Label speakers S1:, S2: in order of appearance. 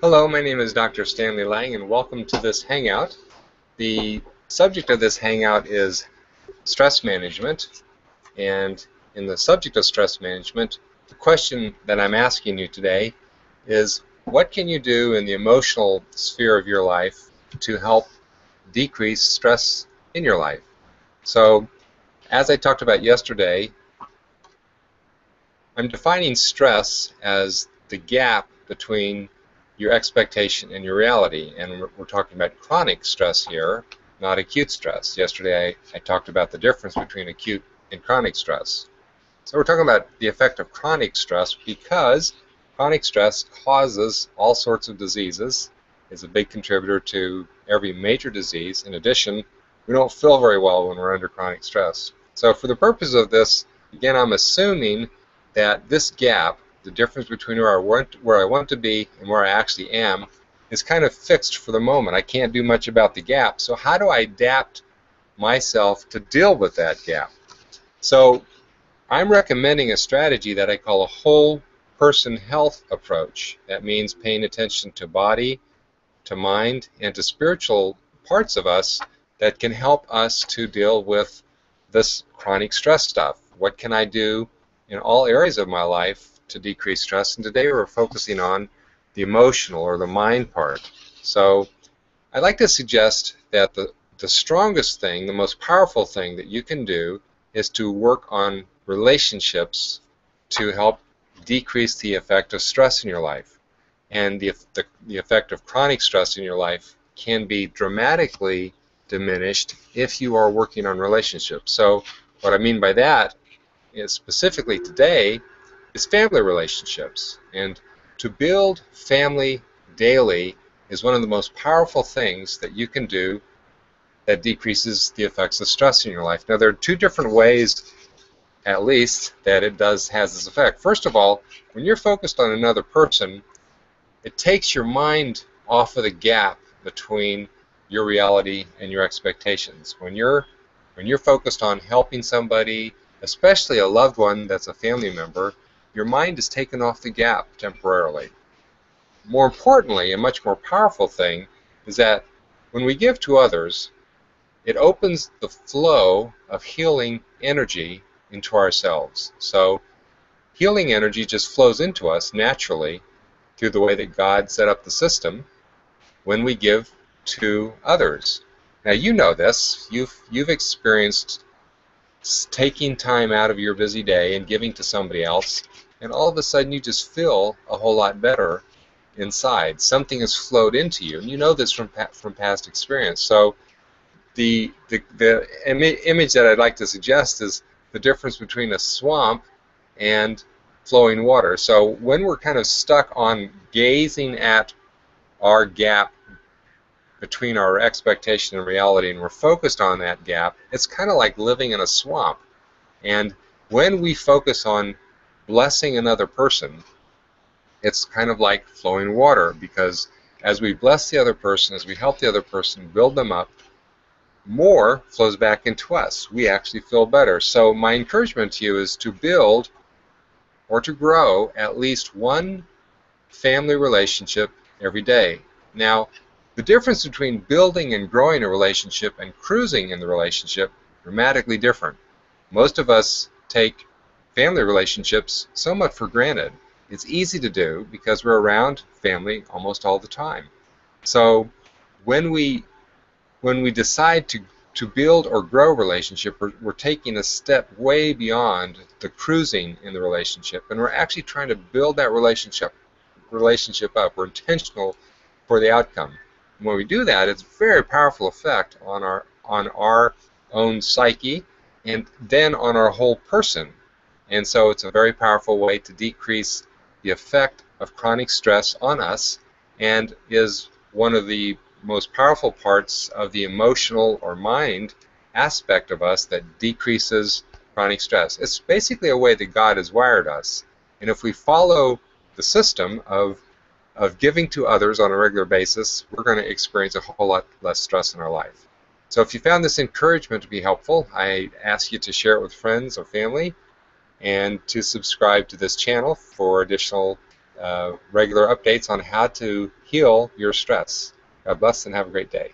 S1: Hello, my name is Dr. Stanley Lang, and welcome to this Hangout. The subject of this Hangout is stress management, and in the subject of stress management, the question that I'm asking you today is, what can you do in the emotional sphere of your life to help decrease stress in your life? So, as I talked about yesterday, I'm defining stress as the gap between your expectation and your reality. And we're talking about chronic stress here, not acute stress. Yesterday I talked about the difference between acute and chronic stress. So we're talking about the effect of chronic stress because chronic stress causes all sorts of diseases, is a big contributor to every major disease. In addition, we don't feel very well when we're under chronic stress. So for the purpose of this, again, I'm assuming that this gap, the difference between where I want to be and where I actually am, is kind of fixed for the moment. I can't do much about the gap. So how do I adapt myself to deal with that gap? So I'm recommending a strategy that I call a whole person health approach. That means paying attention to body, to mind, and to spiritual parts of us that can help us to deal with this chronic stress stuff. What can I do in all areas of my life to decrease stress? And today we're focusing on the emotional or the mind part. So I'd like to suggest that the strongest thing, the most powerful thing that you can do is to work on relationships to help decrease the effect of stress in your life. And the effect of chronic stress in your life can be dramatically diminished if you are working on relationships. So what I mean by that is specifically today is family relationships. And to build family daily is one of the most powerful things that you can do that decreases the effects of stress in your life. Now, there are two different ways, at least, that it has this effect. First of all, when you're focused on another person, it takes your mind off of the gap between your reality and your expectations. When you're focused on helping somebody, especially a loved one that's a family member, your mind is taken off the gap temporarily. More importantly, a much more powerful thing is that when we give to others, it opens the flow of healing energy into ourselves. So healing energy just flows into us naturally through the way that God set up the system when we give to others. Now you know this. You've experienced taking time out of your busy day and giving to somebody else, and all of a sudden you just feel a whole lot better inside. Something has flowed into you, and you know this from past experience. So the image that I'd like to suggest is the difference between a swamp and flowing water. So when we're kind of stuck on gazing at our gap between our expectation and reality, and we're focused on that gap, it's kind of like living in a swamp. And when we focus on blessing another person, it's kind of like flowing water, because as we bless the other person, as we help the other person build them up, more flows back into us. We actually feel better. So my encouragement to you is to build or to grow at least one family relationship every day. Now, the difference between building and growing a relationship and cruising in the relationship is dramatically different. Most of us take family relationships somewhat for granted. It's easy to do because we're around family almost all the time. So when we decide to build or grow a relationship, we're taking a step way beyond the cruising in the relationship, and we're actually trying to build that relationship up. We're intentional for the outcome. And when we do that, it's a very powerful effect on our own psyche and then on our whole person. And so it's a very powerful way to decrease the effect of chronic stress on us, and is one of the most powerful parts of the emotional or mind aspect of us that decreases chronic stress. It's basically a way that God has wired us. And if we follow the system of giving to others on a regular basis, we're going to experience a whole lot less stress in our life. So if you found this encouragement to be helpful, I ask you to share it with friends or family, and to subscribe to this channel for additional regular updates on how to heal your stress. God bless and have a great day.